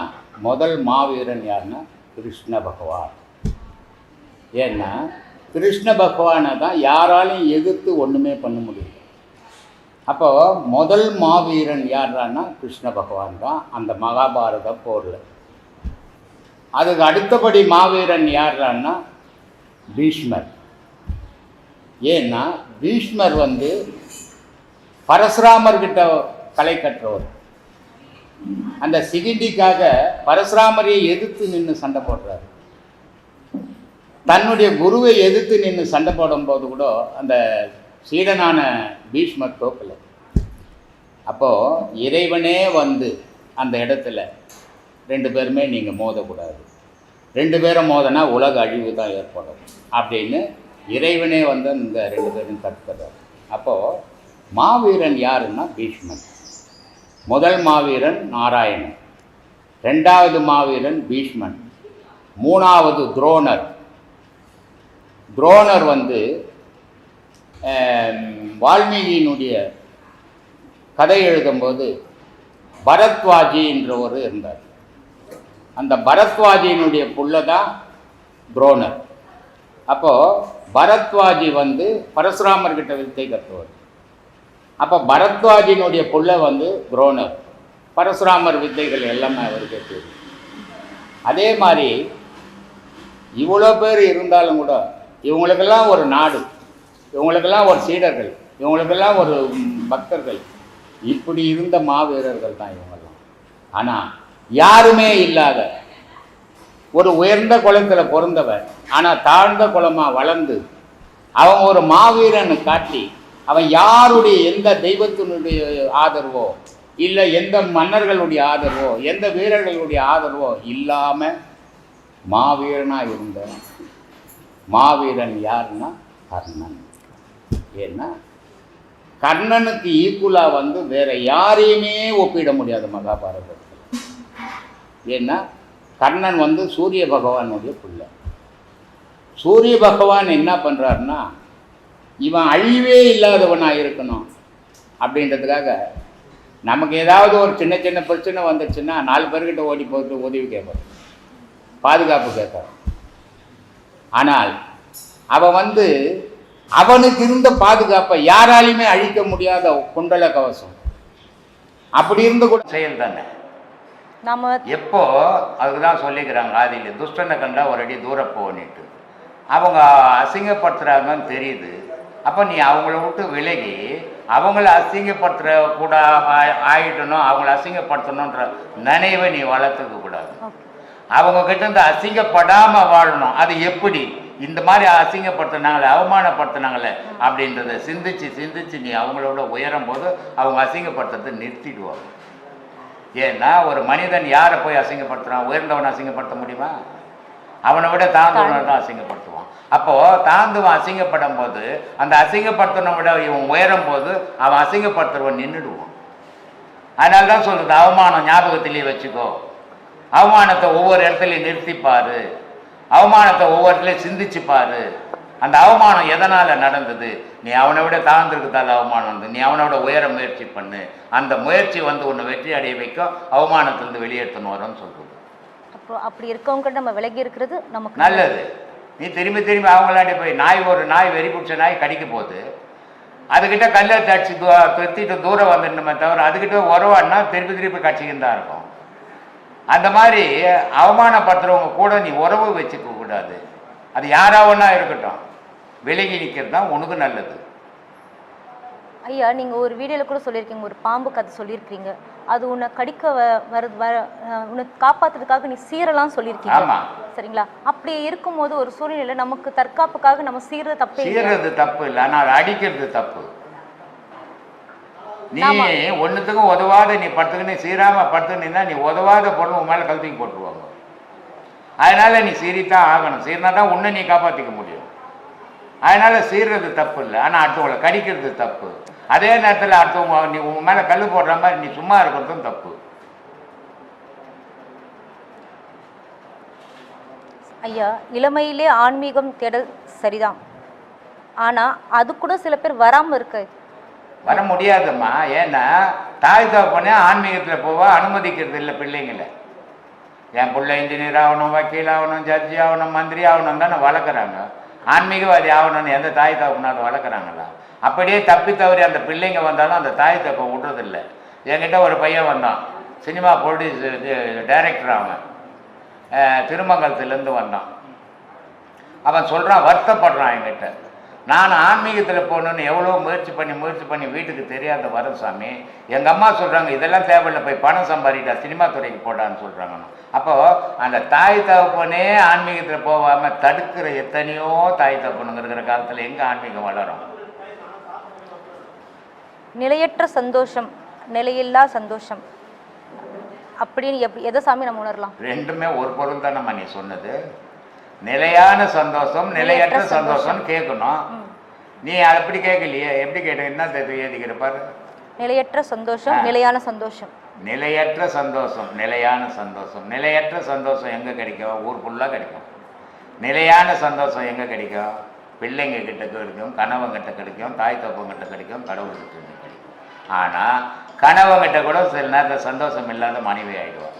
முதல் மாவீரன் யாருன்னா கிருஷ்ண பகவான். ஏன்னா கிருஷ்ண பகவானை தான் யாராலையும் எதிர்த்து ஒன்றுமே பண்ண முடியும். அப்போது முதல் மாவீரன் யாரான்னா கிருஷ்ண பகவான் தான் அந்த மகாபாரத போரில். அதுக்கு அடுத்தபடி மாவீரன் யாரான்னா பீஷ்மர். ஏன்னா பீஷ்மர் வந்து பரசுராமர்கிட்ட கலை கற்றவர். அந்த சிகிண்டிக்காக பரசுராமரையை எதிர்த்து நின்று சண்டை போடுறாரு. தன்னுடைய குருவை எதிர்த்து நின்று சண்டை போடும்போது கூட அந்த சீடனான பீஷ்மர் தோக்கலை. அப்போது இறைவனே வந்து அந்த இடத்துல 2 பேருமே நீங்கள் மோதக்கூடாது, 2 பேரும் மோதனா உலக அழிவு தான் ஏற்படும் அப்படின்னு இறைவனே வந்து இந்த 2 பேரும் தடுக்கிறார். அப்போது மாவீரன் யாருன்னா பீஷ்மன். முதல் மாவீரன் நாராயணன், 2வது மாவீரன் பீஷ்மன், 3வது துரோணர். துரோணர் வந்து வால்மீகியினுடைய கதை எழுதும்போது பரத்வாஜி என்றவர் இருந்தார். அந்த பரத்வாஜியினுடைய புள்ள தான் துரோணர். அப்போது பரத்வாஜி வந்து பரசுராமர்கிட்ட வித்தை கற்றுவர். அப்போ பரத்வாஜியினுடைய புள்ள வந்து துரோணர். பரசுராமர் வித்தைகள் எல்லாமே அவருக்கு தெரியும். அதே மாதிரி இவ்வளோ பேர் இருந்தாலும் கூட இவங்களுக்கெல்லாம் ஒரு நாடு, இவங்களுக்கெல்லாம் ஒரு சீடர்கள், இவங்களுக்கெல்லாம் ஒரு பக்தர்கள், இப்படி இருந்த மாவீரர்கள் தான் இவங்கெல்லாம். ஆனால் யாருமே இல்லாத ஒரு உயர்ந்த குலத்தில் பிறந்தவன் ஆனால் தாழ்ந்த குலமாக வளர்ந்து அவன் ஒரு மாவீரன் காட்டி அவன் யாருடைய எந்த தெய்வத்தினுடைய ஆதரவோ இல்லை எந்த மன்னர்களுடைய ஆதரவோ எந்த வீரர்களுடைய ஆதரவோ இல்லாமல் மாவீரனாக இருந்த மாவீரன் யாருன்னா கர்ணன். ஏன்னா கர்ணனுக்கு ஈக்குவலாக வந்து வேற யாரையுமே ஒப்பிட முடியாது மகாபாரதத்தில். ஏன்னா கர்ணன் வந்து சூரிய பகவானுடைய பிள்ளை. சூரிய பகவான் என்ன பண்ணுறாருன்னா இவன் அழிவே இல்லாதவனாக இருக்கணும் அப்படின்றதுக்காக நமக்கு ஏதாவது ஒரு சின்ன சின்ன பிரச்சனை வந்துச்சுன்னா 4 பேர்கிட்ட ஓடி போட்டு உதவி கேட்பார், பாதுகாப்பு கேட்பார். ஆனால் அவன் வந்து அவனுக்கு இருந்த பாதுகாப்பை யாராலையுமே அழிக்க முடியாத குண்டல கவசம் அப்படி இருந்து கூட செயல் தானே. நம்ம எப்போ அதுக்குதான் சொல்லிக்கிறாங்க ஆதியில் துஷ்டனை கண்டா ஒரு அடி தூரம் போனிட்டு. அவங்க அசிங்கப்படுத்துறாங்கன்னு தெரியுது. அப்போ நீ அவங்கள விட்டு விலகி அவங்கள அசிங்கப்படுத்துற கூட ஆயிடணும், அவங்கள அசிங்கப்படுத்தணுன்ற நினைவை நீ வளர்த்துக்க கூடாது. அவங்க கிட்ட இருந்து அசிங்கப்படாம வாழணும். அது எப்படி? இந்த மாதிரி அசிங்கப்படுத்தினாங்களே அவமானப்படுத்தினாங்களே அப்படின்றத சிந்திச்சு சிந்திச்சு நீ அவங்களோட உயரும் போது அவங்க அசிங்கப்படுத்துறதை நிறுத்திடுவாங்க. ஏன்னா ஒரு மனிதன் யாரை போய் அசிங்கப்படுத்துறான்? உயர்ந்தவனை அசிங்கப்படுத்த முடியுமா? அவனை விட தாழ்ந்தவனை தான் அசிங்கப்படுத்துவான். அப்போது தாழ்ந்தவன் அசிங்கப்படும் போது அந்த அசிங்கப்படுத்தனை விட இவன் உயரும் போது அவன் அசிங்கப்படுத்துறவன் நின்றுடுவான். அதனால தான் சொல்கிறது அவமானம் ஞாபகத்திலேயே வச்சுக்கோ, அவமானத்தை ஒவ்வொரு இடத்துலையும் நிறுத்திப்பார், அவமானத்தை ஒவ்வொரு இடத்துலையும் சிந்திச்சுப்பார். அந்த அவமானம் எதனால் நடந்தது? நீ அவனை விட தாழ்ந்திருக்குதால் அவமானம் வந்து நீ அவனோட உயர முயற்சி பண்ணு. அந்த முயற்சி வந்து உன்னை வெற்றி அடைய வைக்கும், அவமானத்திலிருந்து வெளியேற்றணும் வரும்னு சொல்கிறது. அப்போ அப்படி இருக்கவங்க நம்ம விலகி இருக்கிறது நமக்கு நல்லது. நீ திரும்பி திரும்பி அவங்களாடி போய் ஒரு நாய் வெறி பிடிச்ச நாய் கடிக்க போது அதுக்கிட்ட கல்லை தடிச்சு திருத்திட்டு தூரம் வந்துடணுமே தவிர அதுக்கிட்ட உறவாடினா திருப்பி திருப்பி கட்சிக்கின்னு தான் இருக்கும். அந்த மாதிரி அவமானப்படுத்துறவங்க கூட நீ உறவு வச்சுக்க கூடாது. அது யாராவன்னா இருக்கட்டும், விலகி நிற்கிறது தான் உனக்கு நல்லது. ஐயா, நீங்கள் ஒரு வீடியோவில் கூட சொல்லியிருக்கீங்க, ஒரு பாம்பு கதை சொல்லியிருக்கீங்க. அது உன்னை கடிக்க உன்னை காப்பாற்றுறதுக்காக நீ சீரெல்லாம் சொல்லியிருக்கீங்க, சரிங்களா? அப்படி இருக்கும்போது ஒரு சூழ்நிலையில் நமக்கு தற்காப்புக்காக நம்ம சீர்றது தப்பு. சீர்றது தப்பு இல்லை, ஆனால் அடிக்கிறது தப்பு. நீ ஒன்றுத்துக்கும் உதவாத நீ படுத்துக்கின்னு சீராம படுத்துக்கினா நீ உதவாத பொண்ணு உன் மேலே கழுத்துக்கு போட்டுருவாங்க. அதனால நீ சீரித்தான் ஆகணும். சீர்னா தான் உன்னை நீ காப்பாற்றிக்க முடியும். அதனால சீர்றது தப்பு இல்லை, ஆனால் அடுத்தவங்களை கடிக்கிறது தப்பு. அதே நேரத்தில் அடுத்தவங்க நீ உன் மேலே கல் போடுற மாதிரி நீ சும்மா இருக்கிறதும் தப்பு. ஐயா, இளமையிலே ஆன்மீகம் தேடல் சரிதான், ஆனால் அது கூட சில பேர் வராமல் இருக்கு. வர முடியாதும்மா. ஏன்னா தாய் தகப்பனே ஆன்மீகத்தில் போவா அனுமதிக்கிறது இல்லை பிள்ளைங்களை. என் பிள்ளை இன்ஜினியர் ஆகணும், வக்கீல் ஆகணும், ஜட்ஜி ஆகணும், மந்திரி ஆகணும் தானே வளர்க்குறாங்க. ஆன்மீகவாதி ஆகணும்னு எந்த தாய் தகப்பனாலும் வளர்க்குறாங்களா? அப்படியே தப்பி தவறி அந்த பிள்ளைங்க வந்தாலும் அந்த தாய் தகப்பன் விடுறதில்லை. என்கிட்ட ஒரு பையன் வந்தான், சினிமா டைரக்டர். அவன் திருமங்கலத்துலேருந்து வந்தான். அவன் சொல்கிறான், வருத்தப்படுறான் என்கிட்ட, நான் ஆன்மீகத்தில் போகணுன்னு எவ்வளோ முயற்சி பண்ணி வீட்டுக்கு தெரியாத வரும் சாமி. எங்கள் அம்மா சொல்கிறாங்க இதெல்லாம் தேவையில்லை, போய் பணம் சம்பாதிட்டா சினிமா துறைக்கு போடான்னு சொல்கிறாங்க. அப்போது அந்த தாய் தகப்பனே ஆன்மீகத்தில் போகாமல் தடுக்கிற எத்தனையோ தாய் தகப்பனுங்க இருக்கிற காலத்தில் எங்கே ஆன்மீகம் வளரும்? நிலையற்ற சந்தோஷம், நிலையில்லா சந்தோஷம் அப்படின்னு எதை சாமி நம்ம உணரலாம்? ரெண்டுமே ஒரு பொருள் தான் நம்ம நீ சொன்னது. நிலையான சந்தோஷம் நிலையற்ற சந்தோஷம் கேட்கணும். நீ அப்படி கேட்கலையே, எப்படி கேட்ட? என்ன எழுதிக்கிற பாரு. நிலையற்ற சந்தோஷம் நிலையான சந்தோஷம். நிலையற்ற சந்தோஷம் நிலையான சந்தோஷம். நிலையற்ற சந்தோஷம் எங்கே கிடைக்கும்? ஊர் ஃபுல்லாக கிடைக்கும். நிலையான சந்தோஷம் எங்கே கிடைக்கும்? பிள்ளைங்க கிட்ட கிடைக்கும், கணவங்கிட்ட கிடைக்கும், தாய் தப்பங்கிட்ட கிடைக்கும், கடவுள்கிட்ட கிடைக்கும். ஆனால் கணவங்கிட்ட கூட சில நேரத்தில் சந்தோஷம் இல்லாத மனைவி ஆகிடுவான்.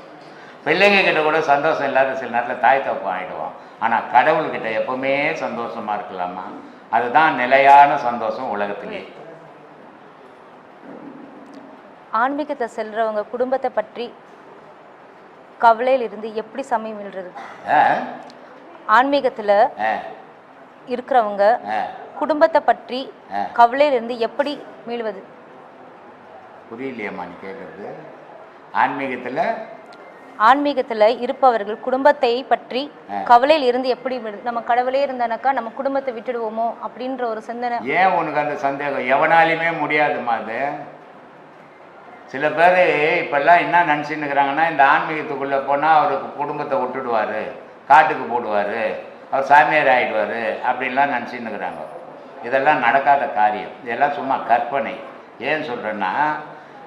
பிள்ளைங்க கிட்ட கூட சந்தோஷம் இல்லாத சில நேரத்தில் தாய் தப்பம் ஆகிடுவான். ஆனால் கடவுள்கிட்ட எப்பவுமே சந்தோஷமாக இருக்கலாமா? அதுதான் நிலையான சந்தோஷம் உலகத்திலே. ஆன்மீகத்தை செல்றவங்க குடும்பத்தை பற்றி கவலையில் இருந்து எப்படி சமயம் மீள்றது? ஆன்மீகத்தில் இருக்கிறவங்க குடும்பத்தை பற்றி கவலையில் இருந்து எப்படி மீள்வது? புரியலையம்மா நீ கேட்குறது. ஆன்மீகத்தில் இருப்பவர்கள் குடும்பத்தை பற்றி கவலையில் இருந்து எப்படி நம்ம கடவுளே இருந்தானாக்கா நம்ம குடும்பத்தை விட்டுடுவோமோ அப்படின்ற ஒரு சிந்தனை. ஏன் உனக்கு அந்த சந்தேகம்? எவனாலுமே முடியாதுமா அது. சில பேர் இப்பெல்லாம் என்ன நினச்சின்னு இருக்கிறாங்கன்னா, இந்த ஆன்மீகத்துக்குள்ளே போனால் அவருக்கு குடும்பத்தை விட்டுடுவார், காட்டுக்கு போடுவார், அவர் சாமியார் ஆகிடுவார் அப்படின்லாம் நினச்சின்னு இருக்கிறாங்க. இதெல்லாம் நடக்காத காரியம். இதெல்லாம் சும்மா கற்பனை. ஏன்னு சொல்கிறேன்னா,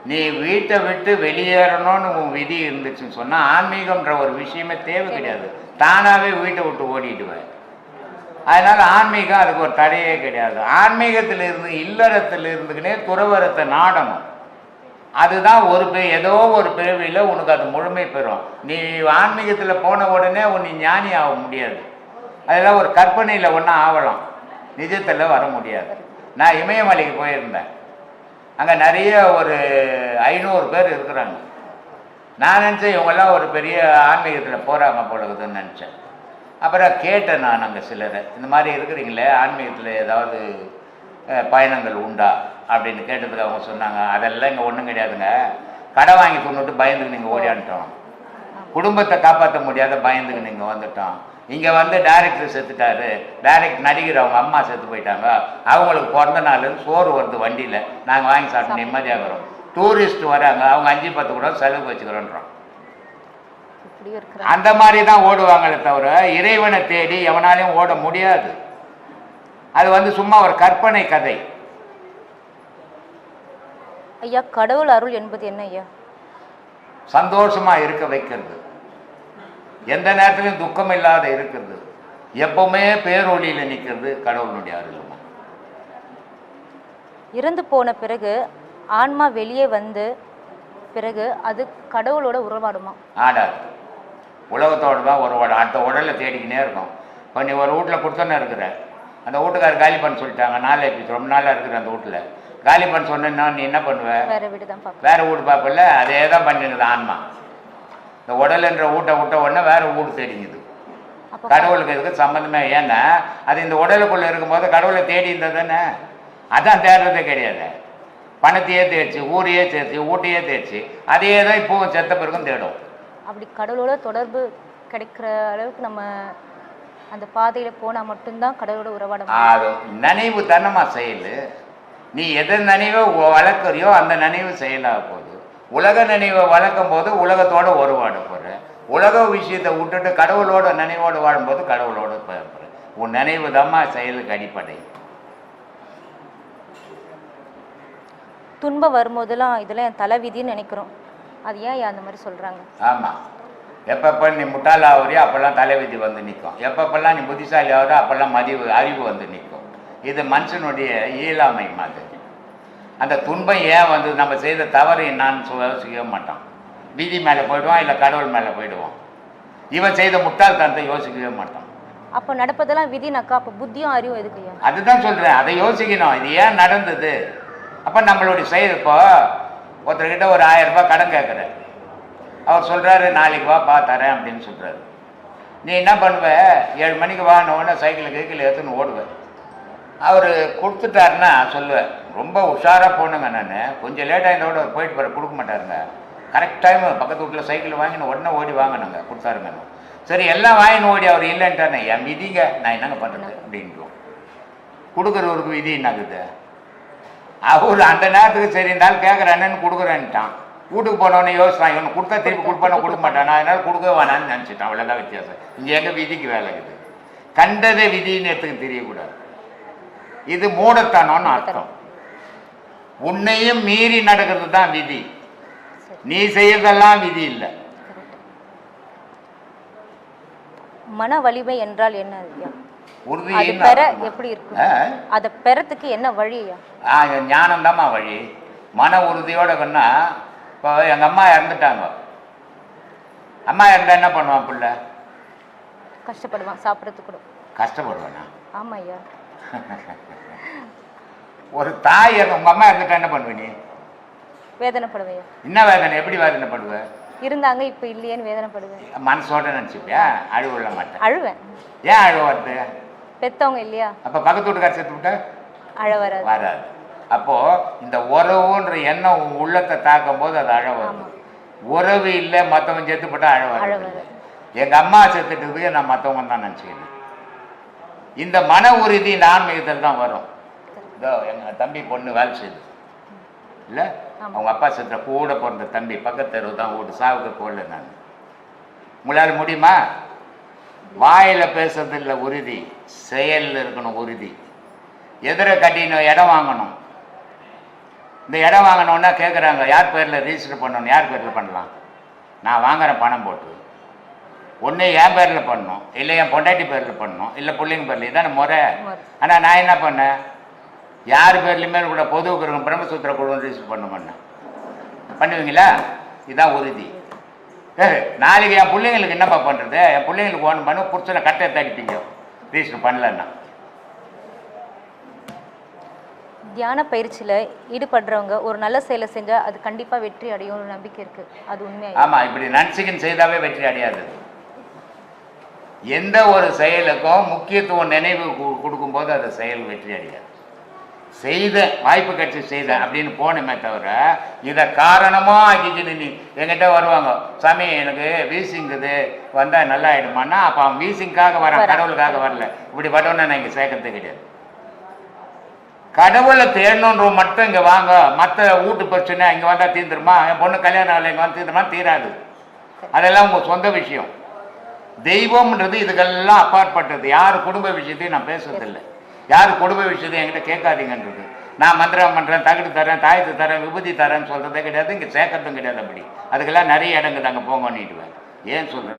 நீ வீட்டை விட்டு வெளியேறணும்னு உன் விதி இருந்துச்சுன்னு சொன்னால் ஆன்மீகம்ன்ற ஒரு விஷயமே தேவை கிடையாது. தானாகவே வீட்டை விட்டு ஓடிடுவேன். அதனால் ஆன்மீகம் அதுக்கு ஒரு தடையே கிடையாது. ஆன்மீகத்தில் இருந்து இல்லறத்தில் இருந்துக்கினே துறவரத்தை நாடணும். அதுதான் ஏதோ ஒரு பிறவியில் உனக்கு அது முழுமை பெறும். நீ ஆன்மீகத்தில் போன உடனே நீ ஞானி ஆக முடியாது. அதெல்லாம் ஒரு கற்பனையில் ஒன்றா ஆகலாம், நிஜத்தில் வர முடியாது. நான் இமயமலைக்கு போயிருந்தேன். அங்கே நிறைய ஒரு 500 பேர் இருக்கிறாங்க. நான் நினச்சேன் இவங்கெல்லாம் ஒரு பெரிய ஆன்மீகத்தில் போகிறாங்க போலகுதுன்னு நினச்சேன். அப்புறம் கேட்டேன் நான் அங்கே சிலரை, இந்த மாதிரி இருக்கிறீங்களே ஆன்மீகத்தில் ஏதாவது பயணங்கள் உண்டா அப்படின்னு கேட்டதுக்கு அவங்க சொன்னாங்க, அதெல்லாம் இங்கே ஒன்றும் கிடையாதுங்க, கடை வாங்கி கொண்டுட்டு பயந்துக்கு நீங்கள் ஓடியான்ட்டோம், குடும்பத்தை காப்பாற்ற முடியாத பயந்துக்கு நீங்கள் வந்துட்டோம், இங்கே வந்து டைரக்டர் செத்துட்டாரு, டைரக்ட் நடிகர் அவங்க அம்மா செத்து போயிட்டாங்க, அவங்களுக்கு பிறந்த நாள் சோறு வருது வண்டியில், நாங்கள் வாங்கி சாப்பிட்டு நிம்மதியாகிறோம், டூரிஸ்ட் வராங்க அவங்க 5-10 கூட செலவு வச்சுக்கிறோன்றோம். அந்த மாதிரி தான் ஓடுவாங்களே தவிர இறைவனை தேடி எவனாலையும் ஓட முடியாது. அது சும்மா ஒரு கற்பனை கதை. ஐயா, கடவுள் அருள் என்பது என்ன ஐயா? சந்தோஷமா இருக்க வைக்கிறது, எந்த நேரத்திலும் துக்கம் இல்லாத இருக்கிறது, எப்பவுமே பேரொழியில் நிற்கிறது கடவுளுடைய அருள். இறந்து போன பிறகு ஆன்மா வெளியே வந்து பிறகு அது கடவுளோட உறவாடுமா? ஆடாது. உலகத்தோடு தான் உறவாடும். அடுத்த உடலை தேடிக்கினே இருக்கும். இப்போ நீ ஒரு வீட்டில் கொடுத்தோன்னே இருக்கிற, அந்த வீட்டுக்காரர் காலி பண்ண சொல்லிட்டாங்க, நாளை ரொம்ப நாளாக இருக்கிற அந்த வீட்டில் காலி பண்ண சொன்னா நீ என்ன பண்ணுவ? வேற வீடு தான் பார்ப்ப. வேற வீடு பார்ப்பல. அதே தான் பண்ணிடுது ஆன்மா. இந்த உடல்ன்ற வீட்டை விட்ட உடனே வேற வீடு தேடிங்குது. கடவுளுக்கு இதுக்கு சம்மந்தமே. ஏன்னா அது இந்த உடலுக்குள்ளே இருக்கும்போது கடவுளை தேடி இருந்தது தானே. அதான் தேடுறதே கிடையாது. பணத்தையே தேய்ச்சி, ஊரையே தேய்ச்சி, ஊட்டையே தேய்ச்சி, அதே தான் இப்போவும் செத்த பிறகும் தேடும். அப்படி கடவுளோட தொடர்பு கிடைக்கிற அளவுக்கு நம்ம அந்த பாதையில் போனால் மட்டும்தான் கடவுளோட உறவாட. அது நினைவு தானமா செயல். நீ எதை நினைவை வளர்க்குறியோ அந்த நினைவு செயலாக போகுது. உலக நினைவை வளர்க்கும் போது உலகத்தோடு உறவாட போகிற, உலக விஷயத்தை விட்டுட்டு கடவுளோட நினைவோடு வாழும்போது கடவுளோடு போகிற. உன் நினைவு தான்மா செயலுக்கு அடிப்படை. துன்பம் வரும்போதெல்லாம் இதெல்லாம் என் தலைவிதின்னு நினைக்கிறோம். அது ஏன் அந்த மாதிரி சொல்கிறாங்க? ஆமாம். எப்பப்போ நீ முட்டாள் ஆகுறியோ அப்போல்லாம் தலைவிதி வந்து நிற்கும். எப்பப்பெல்லாம் நீ புத்திசாலி ஆகுறோ அப்போல்லாம் அறிவு வந்து நிற்கும். இது மனுஷனுடைய இயலாமை மாதிரி. அந்த துன்பம் ஏன் வந்து நம்ம செய்த தவறு என்னான்னு யோசிக்கவே மாட்டான். வீதி மேலே போயிடுவான், இல்லை கடவுள் மேலே போயிடுவான். இவன் செய்த முட்டாள்தனத்தை யோசிக்கவே மாட்டான். அப்போ நடப்பதெல்லாம் விதினாக்கா அப்போ புத்தியும் அறிவும் எதுக்கு? அதுதான் சொல்கிறேன், அதை யோசிக்கணும். இது ஏன் நடந்தது? அப்போ நம்மளுடைய செயல். இப்போ ஒருத்தர்கிட்ட ஒரு 1000 ரூபாய் கடன் கேட்குற, அவர் சொல்கிறாரு நாளைக்கு வா தரேன் அப்படின்னு சொல்கிறாரு. நீ என்ன பண்ணுவ? 7 மணிக்கு வானோடனே சைக்கிள் எடுத்துன்னு ஓடுவேன். அவர் கொடுத்துட்டாருன்னா சொல்லுவேன், ரொம்ப உஷாராக போகணுங்க. நான் கொஞ்சம் லேட்டாக இருந்தோட போயிட்டு போகிற கொடுக்க மாட்டாருங்க. கரெக்ட் டைம் பக்கத்து வீட்டில் சைக்கிள் வாங்கின உடனே ஓடி வாங்கினாங்க, கொடுத்தாருங்க. சரி எல்லாம் வாங்கின்னு ஓடி அவர் இல்லைன்ட்டானே, என் விதிங்க, நான் என்னங்க பண்ணுறது அப்படின்ட்டு கொடுக்குறவருக்கு விதி என்னாகுது. அவர் அந்த நேரத்துக்கு சரி இருந்தாலும் கேட்குறானேன்னு கொடுக்குறேன்ட்டான். வீட்டுக்கு போனவொடனே யோசிச்சான், இவன் கொடுத்தா திருப்பி கொடுப்பான கொடுக்க மாட்டான், அதனால கொடுக்க வேணான்னு நினச்சிட்டான். அவ்வளோதான் வித்தியாசம். இங்கே எங்கே விதிக்கு வேலை இருக்குது. கண்டதை விதின்னு எடுத்துக்கு தெரியக்கூடாது. இது மூடத்தனம்னு அர்த்தம். உன்னையும் மீறி நடக்கிறது தான் விதி, நீ செய்யறதெல்லாம் விதி இல்லை. மன வலிமை என்றால் என்ன ஐயா? உறுதி எப்படி இருக்கு? அதை பெறத்துக்கு என்ன வழி ஐயா? ஞானம் தான்மா வழி. மன உறுதியோட கண்ணா, இப்போ எங்கள் அம்மா இறந்துட்டாங்க. அம்மா இருந்தா என்ன பண்ணுவான் பிள்ளை? கஷ்டப்படுவான், சாப்பிட்றதுக்கு கூட கஷ்டப்படுவானா? ஆமா ஐயா. ஒரு தாய் உங்க அம்மா இருந்துட்டா என்ன பண்ணுவ நீ? வேதனைப்படுவையா? என்ன வேதனை? எப்படி வேதனைப்படுவ? இருந்தாங்க இப்ப இல்லையேன்னு வேதனைப்படுவேன். மனசோட நினைச்சுப்பியா? அழுவ மாட்டேன். அழுவேன். ஏன் அழுவ வருது? பெத்தவங்க இல்லையா? அப்ப பக்கத்து வீட்டுக்கார சேர்த்து விட்ட அழ வராது. வராது. அப்போ இந்த உறவுன்ற எண்ணம் உன் உள்ளத்தை தாக்கும் போது அது அழ வரும். உறவு இல்லை மற்றவன் சேர்த்து போட்டா அழ வராது. எங்க அம்மா சேர்த்துட்டு நான் மற்றவங்க தான் நினச்சிக்கிறேன். இந்த மன உறுதி இந்த ஆன்மீகத்தில் தான் வரும். இதோ எங்கள் தம்பி பொண்ணு வேலை செய்யுது இல்லை, அவங்க அப்பா செத்த கூட பிறந்த தம்பி, பக்கத்து தெருவு தான் வீடு, சாவுக்கு போடல. நான் உங்களால் முடியுமா? வாயில் பேசுறது இல்லை உறுதி, செயலில் இருக்கணும் உறுதி. எதிர கட்டின இடம் வாங்கணும். இந்த இடம் வாங்கினோன்னா கேட்குறாங்க, யார் பேரில் ரிஜிஸ்டர் பண்ணணும்? யார் பேரில் பண்ணலாம்? நான் வாங்குறேன் பணம் போட்டு. ஒன்று என் பேரில் பண்ணணும், இல்லை என் பொண்டாட்டி பேரில் பண்ணணும், இல்லை பிள்ளைங்க பேரில். இதான முறை. ஆனால் நான் என்ன பண்ணேன், யார் பேர்லையுமே கூட பொதுவுக்கு இருக்கும் பிரம்மசூத்திர குழு ரிஜிஸ்டர் பண்ண பண்ணுவீங்களா? இதுதான் உறுதி. நாளைக்கு என் பிள்ளைங்களுக்கு என்னப்பா பண்ணுறது? என் பிள்ளைங்களுக்கு ஒன்று பண்ண புடிச்சனை கட்டை தடிப்பீங்க ரிஜிஸ்டர் பண்ணலன்னா. தியான பயிற்சியில் ஈடுபடுறவங்க ஒரு நல்ல செயலை செஞ்சால் அது கண்டிப்பாக வெற்றி அடையும் ஒரு நம்பிக்கை இருக்குது. அது உண்மையாக? ஆமாம், இப்படி நினச்சிக்கின்னு செய்தாவே வெற்றி அடையாது. எந்த ஒரு செயலுக்கும் முக்கியத்துவம் நினைவு கொடுக்கும்போது அது செயல் வெற்றி அடையாது. செய்த வாய்ப்பு கட்சி செய்த அப்படின்னு போனமே தவிர இதை காரணமாக ஆக்கிக்கிட்டு நீ என்கிட்ட வருவாங்க, சாமி எனக்கு வீசிங்குது வந்தால் நல்லா ஆகிடுமான்னா, அப்போ அவன் வீசிங்காக வரான், கடவுளுக்காக வரல. இப்படி பட்டவன நான் இங்கே சேர்க்கறது கிடையாது. கடவுளை தேடணுன்ற மட்டும் இங்கே வாங்க, மற்ற வீட்டு பிரச்சனை இங்கே வந்தால் தீர்ந்துருமா? என் பொண்ணு கல்யாணம் ஆகலை இங்கே வந்து தீர்ந்துருமா? தீராது. அதெல்லாம் உங்கள் சொந்த விஷயம். தெய்வம்ன்றது இதுக்கெல்லாம் அப்பாற்பட்டது. யார் குடும்ப விஷயத்தையும் நான் பேசுறதில்லை. யார் குடும்ப விஷயத்தையும் என்கிட்ட கேட்காதீங்கன்றது. நான் மந்திரம் பண்ணுறேன், தகுடு தரேன், தாயத்து தரேன், விபூதி தரேன்னு சொல்கிறதே கிடையாது. இங்கே சேர்க்கறதும் கிடையாது. அப்படி அதுக்கெல்லாம் நிறைய இடங்குது, அங்கே போங்கன்னுட்டுவேன். ஏன் சொல்கிறேன்?